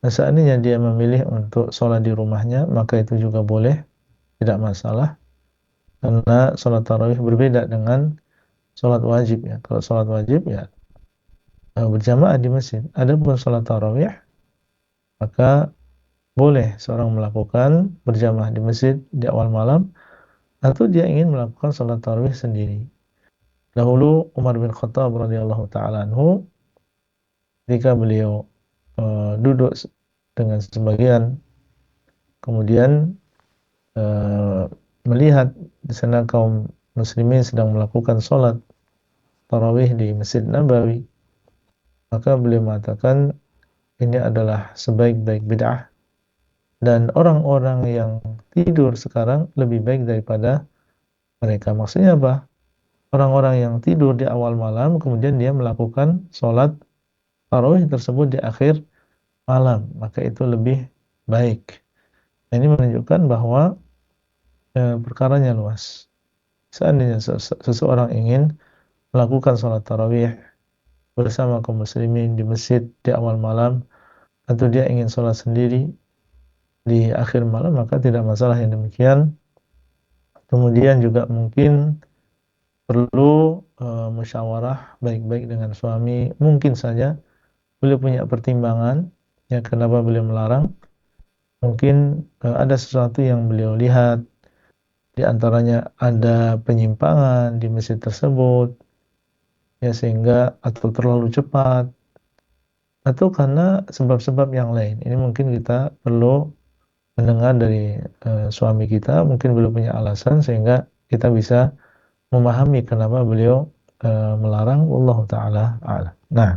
Nah, seandainya dia memilih untuk sholat di rumahnya, maka itu juga boleh, tidak masalah, karena sholat tarawih berbeda dengan sholat wajib ya. Kalau sholat wajib ya berjamaah di masjid. Adapun sholat tarawih, maka boleh seorang melakukan berjamaah di masjid di awal malam, atau dia ingin melakukan sholat tarawih sendiri. Dahulu Umar bin Khattab radhiyallahu taala anhu, ketika beliau duduk dengan sebagian, kemudian melihat di sana kaum muslimin sedang melakukan sholat tarawih di Masjid Nabawi, maka beliau mengatakan ini adalah sebaik-baik bid'ah, dan orang-orang yang tidur sekarang lebih baik daripada mereka. Maksudnya apa? Orang-orang yang tidur di awal malam kemudian dia melakukan sholat tarawih tersebut di akhir malam, maka itu lebih baik. Nah, ini menunjukkan bahwa perkaranya luas. Seandainya seseorang ingin melakukan sholat tarawih bersama kaum muslimin di masjid di awal malam, atau dia ingin sholat sendiri di akhir malam, maka tidak masalah yang demikian. Kemudian juga mungkin perlu musyawarah baik-baik dengan suami. Mungkin saja beliau punya pertimbangan ya kenapa beliau melarang. Mungkin ada sesuatu yang beliau lihat, di antaranya ada penyimpangan di masjid tersebut ya, sehingga atau terlalu cepat, atau karena sebab-sebab yang lain. Ini mungkin kita perlu mendengar dari suami kita, mungkin beliau punya alasan sehingga kita bisa memahami kenapa beliau melarang. Wallahu taala a'lam. Nah,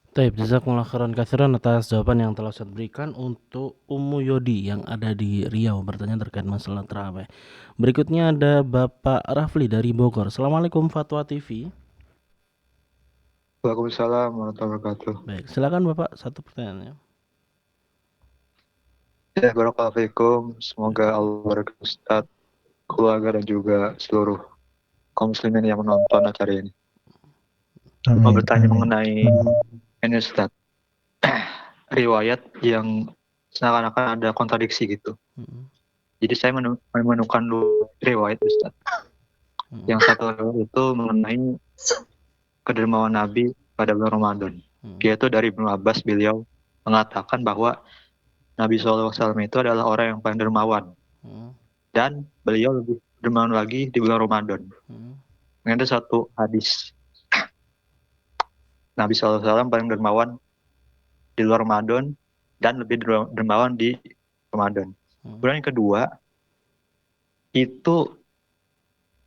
Taib, jazakumullah khairan katsiran atas jawaban yang telah Ustaz berikan. Untuk Ummu Yodi yang ada di Riau bertanya terkait masalah tarawih. Berikutnya ada Bapak Rafli dari Bogor. Assalamualaikum Fatwa TV. Waalaikumsalam warahmatullahi wabarakatuh. Baik, silakan Bapak, satu pertanyaannya. Ya, barakallahu. Semoga Allah berkahi Ustaz, keluarga dan juga seluruh kaum muslimin yang menonton acara ini. Mau bertanya mengenai ini Ustaz, riwayat yang seakan-akan ada kontradiksi gitu. Jadi saya menemukan dua riwayat Ustaz. Yang satu riwayat itu mengenai kedermawan Nabi pada bulan Ramadan, yaitu dari Ibnu Abbas. Beliau mengatakan bahwa Nabi SAW itu adalah orang yang paling dermawan. Dan beliau lebih dermawan lagi di bulan Ramadan. Ada satu hadis. Nabi SAW paling dermawan di luar Ramadan dan lebih dermawan di Ramadan. Kemudian yang kedua, itu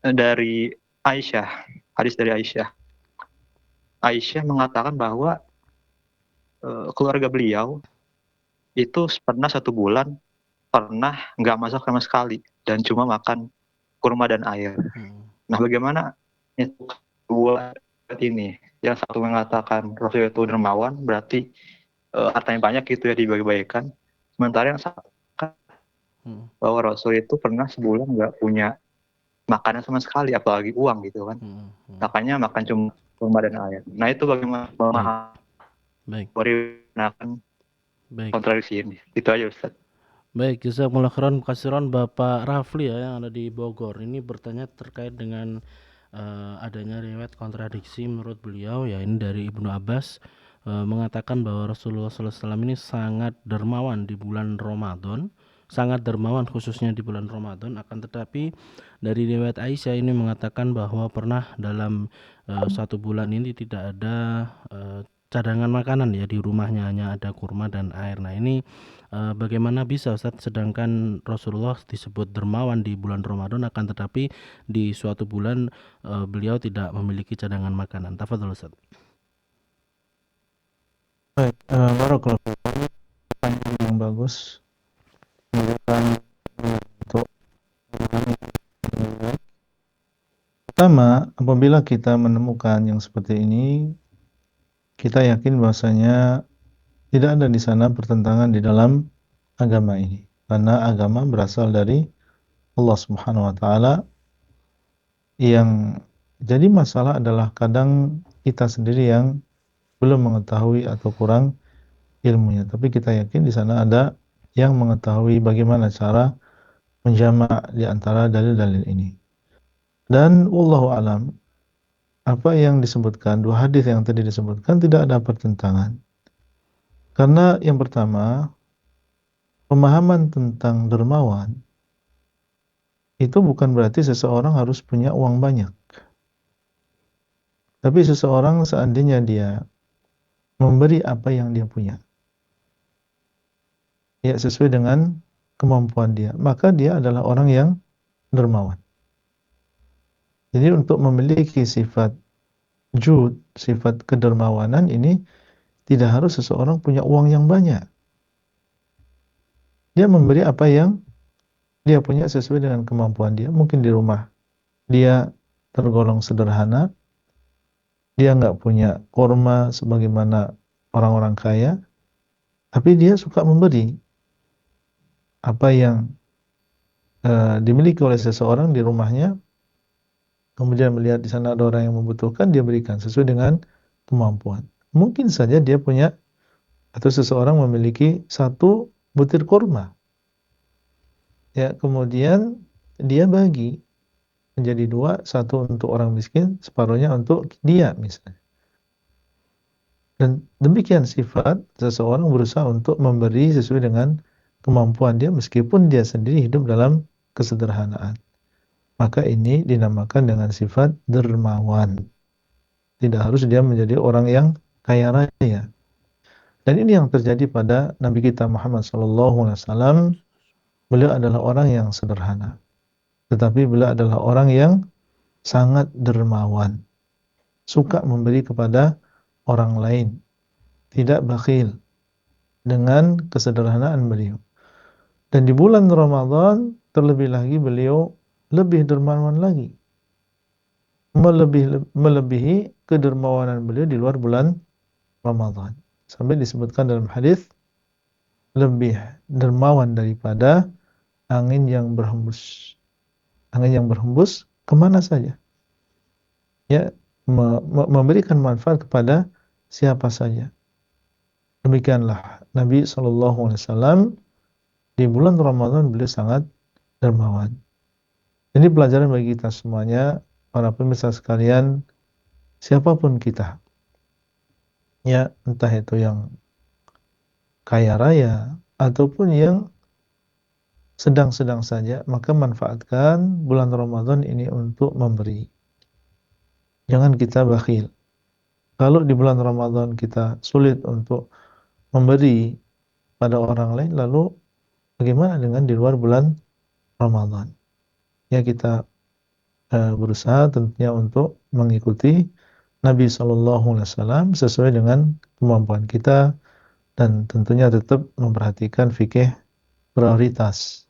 dari Aisyah. Hadis dari Aisyah. Aisyah mengatakan bahwa keluarga beliau itu pernah 1 bulan pernah nggak masak sama sekali dan cuma makan kurma dan air. Nah, bagaimana dua ini? Yang satu mengatakan Rasul itu dermawan, berarti hartanya banyak gitu ya, dibagi-bagikan. Sementara yang satu bahwa Rasul itu pernah sebulan nggak punya makanan sama sekali, apalagi uang gitu kan. Makanya makan cuma kurma dan air. Nah, itu bagaimana memahami kontradiksi ini. Itu aja, Ustaz. Baik, jazakumullah khairan kasiran Bapak Rafli ya yang ada di Bogor. Ini bertanya terkait dengan adanya riwayat kontradiksi menurut beliau, ya ini dari Ibnu Abbas mengatakan bahwa Rasulullah SAW ini sangat dermawan di bulan Ramadan, sangat dermawan khususnya di bulan Ramadan. Akan tetapi dari riwayat Aisyah ini mengatakan bahwa pernah dalam 1 bulan ini tidak ada cadangan makanan ya, di rumahnya hanya ada kurma dan air. Nah ini bagaimana bisa Ustaz, sedangkan Rasulullah disebut dermawan di bulan Ramadan akan tetapi di suatu bulan beliau tidak memiliki cadangan makanan. Tafadhol Ustaz. Baik, barakallahu fiikum. Pertanyaan yang bagus. Untuk pertama, apabila kita menemukan yang seperti ini, kita yakin bahwasanya tidak ada di sana pertentangan di dalam agama ini. Karena agama berasal dari Allah Subhanahu wa taala. Yang jadi masalah adalah kadang kita sendiri yang belum mengetahui atau kurang ilmunya. Tapi kita yakin di sana ada yang mengetahui bagaimana cara menjamak di antara dalil-dalil ini. Dan wallahu alam, apa yang disebutkan, 2 hadis yang tadi disebutkan tidak ada pertentangan. Karena yang pertama, pemahaman tentang dermawan itu bukan berarti seseorang harus punya uang banyak. Tapi seseorang seandainya dia memberi apa yang dia punya, ya sesuai dengan kemampuan dia, maka dia adalah orang yang dermawan. Jadi untuk memiliki sifat jud, sifat kedermawanan ini tidak harus seseorang punya uang yang banyak. Dia memberi apa yang dia punya sesuai dengan kemampuan dia. Mungkin di rumah dia tergolong sederhana, dia nggak punya kurma sebagaimana orang-orang kaya, tapi dia suka memberi apa yang dimiliki oleh seseorang di rumahnya. Kemudian melihat di sana ada orang yang membutuhkan, dia berikan sesuai dengan kemampuan. Mungkin saja dia punya atau seseorang memiliki 1 butir kurma. Ya, kemudian dia bagi menjadi 2, 1 untuk orang miskin, separuhnya untuk dia misalnya. Dan demikian sifat seseorang berusaha untuk memberi sesuai dengan kemampuan dia meskipun dia sendiri hidup dalam kesederhanaan. Maka ini dinamakan dengan sifat dermawan. Tidak harus dia menjadi orang yang kaya raya. Dan ini yang terjadi pada Nabi kita Muhammad SAW. Beliau adalah orang yang sederhana. Tetapi beliau adalah orang yang sangat dermawan. Suka memberi kepada orang lain. Tidak bakhil dengan kesederhanaan beliau. Dan di bulan Ramadan terlebih lagi beliau lebih dermawan lagi. Melebihi kedermawanan beliau di luar bulan Ramadan. Sampai disebutkan dalam hadis, lebih dermawan daripada angin yang berhembus. Angin yang berhembus kemana saja. Ya, memberikan manfaat kepada siapa saja. Demikianlah Nabi SAW di bulan Ramadan beliau sangat dermawan. Ini pelajaran bagi kita semuanya, para pemirsa sekalian, siapapun kita, ya entah itu yang kaya raya ataupun yang sedang-sedang saja, maka manfaatkan bulan Ramadan ini untuk memberi. Jangan kita bakhil. Kalau di bulan Ramadan kita sulit untuk memberi pada orang lain, lalu bagaimana dengan di luar bulan Ramadan? Ya, kita berusaha tentunya untuk mengikuti Nabi SAW sesuai dengan kemampuan kita, dan tentunya tetap memperhatikan fikih prioritas.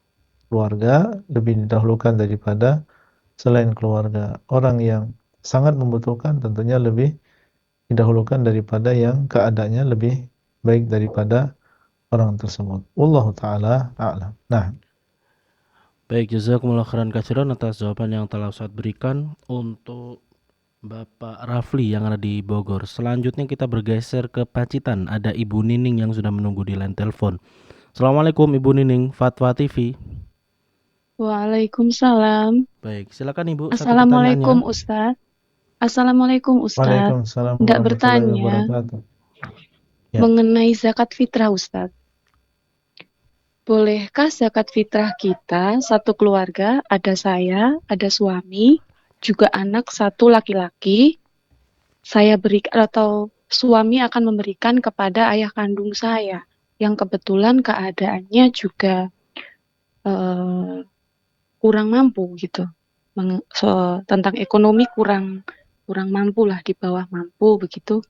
Keluarga lebih didahulukan daripada selain keluarga. Orang yang sangat membutuhkan tentunya lebih didahulukan daripada yang keadaannya lebih baik daripada orang tersebut. Wallahu taala a'lam. Nah, Baik, jazakumullah khairan katsiran atas jawaban yang telah Ustaz berikan untuk Bapak Rafli yang ada di Bogor. Selanjutnya kita bergeser ke Pacitan. Ada Ibu Nining yang sudah menunggu di line telepon. Assalamualaikum Ibu Nining, Fatwa TV. Waalaikumsalam. Baik, silakan Ibu. Assalamualaikum Ustaz. Assalamualaikum Ustaz. Waalaikumsalam Hendak warahmatullahi bertanya wabarakatuh. Ya. mengenai zakat fitrah Ustaz. Bolehkah zakat fitrah kita satu keluarga, ada saya, ada suami, juga anak satu laki-laki, saya berikan atau suami akan memberikan kepada ayah kandung saya yang kebetulan keadaannya juga kurang mampu gitu. Tentang ekonomi kurang mampu lah, di bawah mampu begitu.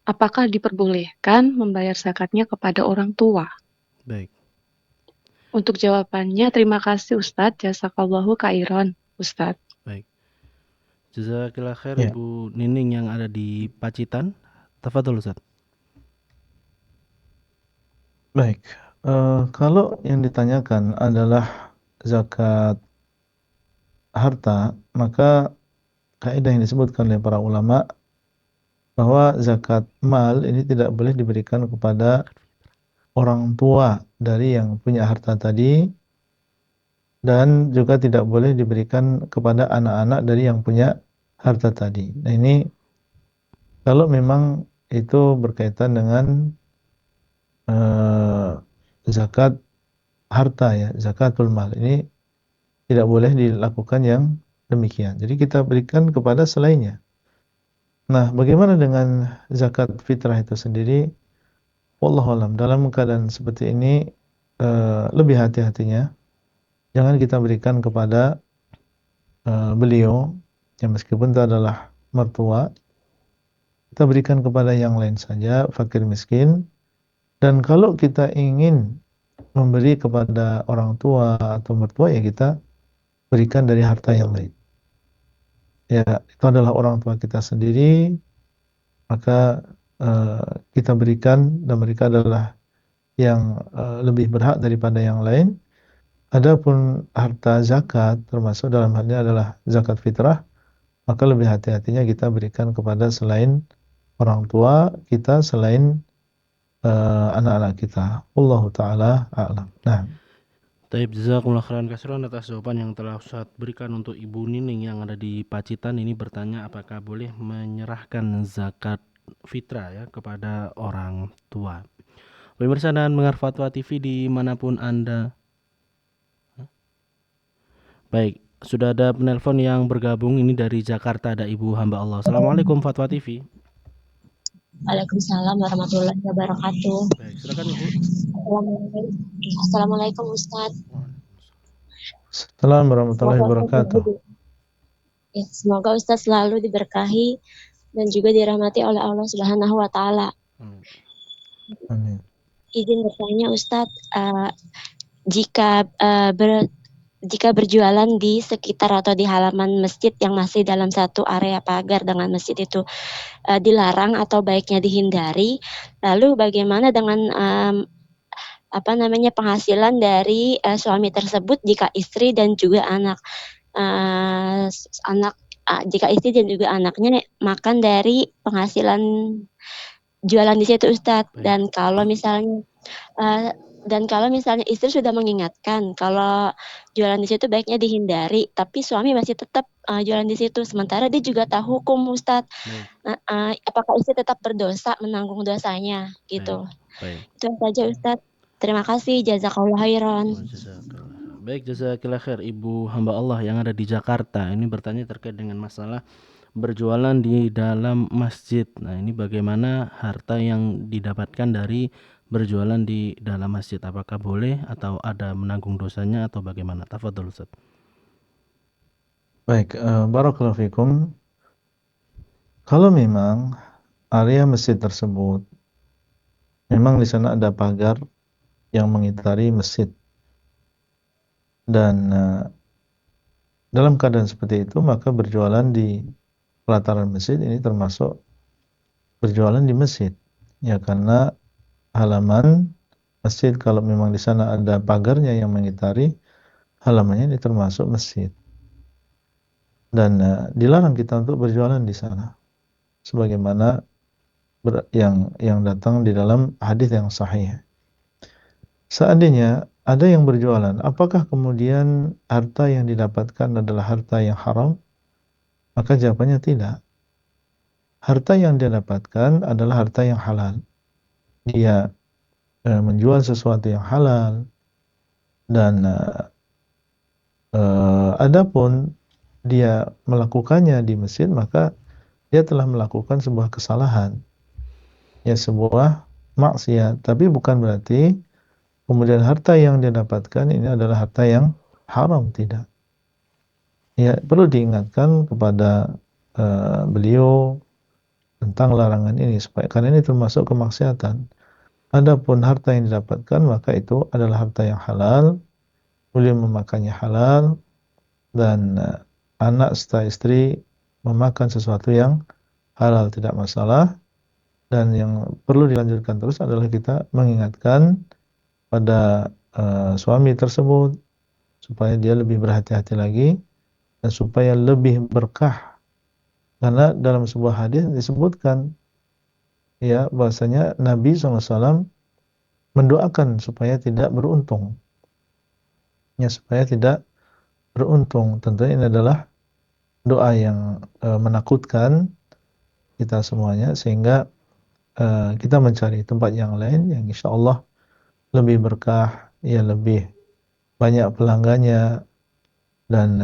Apakah diperbolehkan membayar zakatnya kepada orang tua? Baik. Untuk jawabannya terima kasih Ustadz. Jazakallahu khairan Ustadz. Baik. Jazakallah khair Ya. Ibu Nining yang ada di Pacitan. Tafadhol Ustaz. Baik. Kalau yang ditanyakan adalah zakat harta, maka kaidah yang disebutkan oleh para ulama bahwa zakat mal ini tidak boleh diberikan kepada orang tua dari yang punya harta tadi, dan juga tidak boleh diberikan kepada anak-anak dari yang punya harta tadi. Nah, ini kalau memang itu berkaitan dengan zakat harta, ya, zakatul mal, ini tidak boleh dilakukan yang demikian. Jadi kita berikan kepada selainnya. Nah, bagaimana dengan zakat fitrah itu sendiri? Wallahu alam, dalam keadaan seperti ini lebih hati-hatinya. Jangan kita berikan kepada beliau, yang meskipun itu adalah mertua, kita berikan kepada yang lain saja, fakir miskin. Dan kalau kita ingin memberi kepada orang tua atau mertua, ya kita berikan dari harta yang lain. Ya, itu adalah orang tua kita sendiri, maka kita berikan, dan mereka adalah yang lebih berhak daripada yang lain. Adapun harta zakat, termasuk dalam hal ini adalah zakat fitrah, maka lebih hati-hatinya kita berikan kepada selain orang tua kita, selain anak-anak kita. Wallahu taala a'lam. Nah, Taib, jazakumullah khairan katsiran atas jawaban yang telah Ustaz berikan untuk Ibu Nining yang ada di Pacitan. Ini bertanya apakah boleh menyerahkan zakat fitrah ya kepada orang tua. Pemirsa dan pendengar Fatwa TV dimanapun Anda. Baik, sudah ada penelpon yang bergabung ini dari Jakarta, ada Ibu hamba Allah. Assalamualaikum Fatwa TV. Waalaikumsalam warahmatullahi wabarakatuh. Baik, silakan Ibu. Assalamualaikum Ustaz. Assalamualaikum warahmatullahi wabarakatuh. Ya, semoga Ustaz selalu diberkahi dan juga dirahmati oleh Allah Subhanahu wa taala. Amin. Izin bertanya Ustaz, jika berjualan di sekitar atau di halaman masjid yang masih dalam satu area pagar dengan masjid itu dilarang atau baiknya dihindari, lalu bagaimana dengan penghasilan dari suami tersebut jika istri dan juga jika istri dan juga anaknya makan dari penghasilan jualan di situ Ustadz. Dan kalau misalnya istri sudah mengingatkan kalau jualan di situ baiknya dihindari, tapi suami masih tetap jualan di situ, sementara dia juga tahu hukum Ustadz. Apakah istri tetap berdosa menanggung dosanya gitu? Baik. Itu saja Ustadz. Terima kasih, jazakallah khairan. Baik, jazakallah khair Ibu hamba Allah yang ada di Jakarta. Ini bertanya terkait dengan masalah berjualan di dalam masjid. Nah, ini bagaimana harta yang didapatkan dari berjualan di dalam masjid? Apakah boleh atau ada menanggung dosanya atau bagaimana? Tafadhol Ustaz. Baik, barakallahu fikum. Kalau memang area masjid tersebut memang di sana ada pagar yang mengitari masjid dan dalam keadaan seperti itu maka berjualan di pelataran masjid ini termasuk berjualan di masjid ya, karena halaman masjid kalau memang di sana ada pagarnya yang mengitari halamannya, ini termasuk masjid dan dilarang kita untuk berjualan di sana sebagaimana yang datang di dalam hadis yang sahih. Seandainya ada yang berjualan, apakah kemudian harta yang didapatkan adalah harta yang haram? Maka jawabannya tidak. Harta yang dia dapatkan adalah harta yang halal. Dia menjual sesuatu yang halal dan adapun dia melakukannya di masjid, maka dia telah melakukan sebuah kesalahan, ya sebuah maksiat. Tapi bukan berarti kemudian harta yang dia dapatkan ini adalah harta yang haram, tidak. Ya, perlu diingatkan kepada beliau tentang larangan ini supaya, karena ini termasuk kemaksiatan. Adapun harta yang didapatkan maka itu adalah harta yang halal, boleh memakannya halal, dan anak serta istri memakan sesuatu yang halal tidak masalah. Dan yang perlu dilanjutkan terus adalah kita mengingatkan pada suami tersebut supaya dia lebih berhati-hati lagi dan supaya lebih berkah, karena dalam sebuah hadis disebutkan ya bahwasanya Nabi SAW mendoakan supaya tidak beruntung, ya supaya tidak beruntung. Tentunya ini adalah doa yang menakutkan kita semuanya, sehingga kita mencari tempat yang lain yang insya Allah lebih berkah, ya lebih banyak pelanggannya dan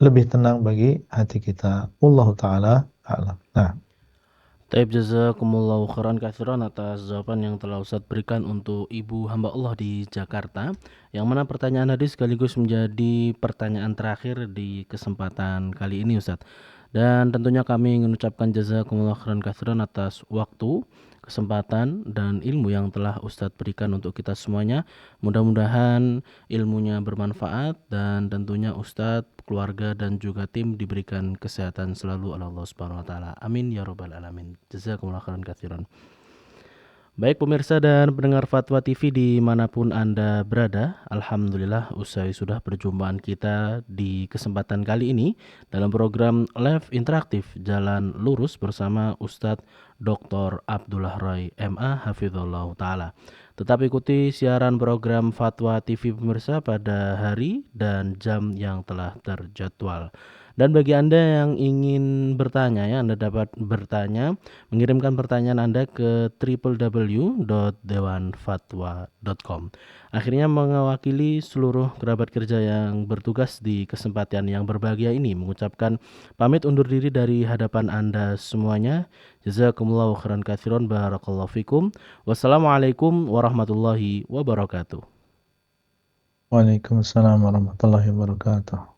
lebih tenang bagi hati kita. Wallahu taala a'lam. Nah, Taib, jazakumullahu khairan katsiran atas jawaban yang telah Ustaz berikan untuk Ibu hamba Allah di Jakarta, yang mana pertanyaan hadis sekaligus menjadi pertanyaan terakhir di kesempatan kali ini Ustaz. Dan tentunya kami mengucapkan jazakumullahu khairan katsiran atas waktu, kesempatan dan ilmu yang telah Ustadz berikan untuk kita semuanya. Mudah-mudahan ilmunya bermanfaat dan tentunya Ustadz, keluarga dan juga tim diberikan kesehatan selalu oleh Allah Subhanahu wa taala. Amin ya rabbal alamin. Jazakumullahu khairan katsiran. Baik pemirsa dan pendengar Fatwa TV dimanapun Anda berada, Alhamdulillah usai sudah perjumpaan kita di kesempatan kali ini dalam program live interaktif Jalan Lurus bersama Ustadz Dr. Abdullah Roy MA Hafizullah Ta'ala. Tetap ikuti siaran program Fatwa TV pemirsa pada hari dan jam yang telah terjadwal. Dan bagi Anda yang ingin bertanya, ya, Anda dapat bertanya, mengirimkan pertanyaan Anda ke www.dewanfatwa.com. Akhirnya mewakili seluruh kerabat kerja yang bertugas di kesempatan yang berbahagia ini mengucapkan pamit undur diri dari hadapan Anda semuanya. Jazakumullahu khairan katsiran, barakallahu fikum. Wassalamualaikum warahmatullahi wabarakatuh. Waalaikumsalam warahmatullahi wabarakatuh.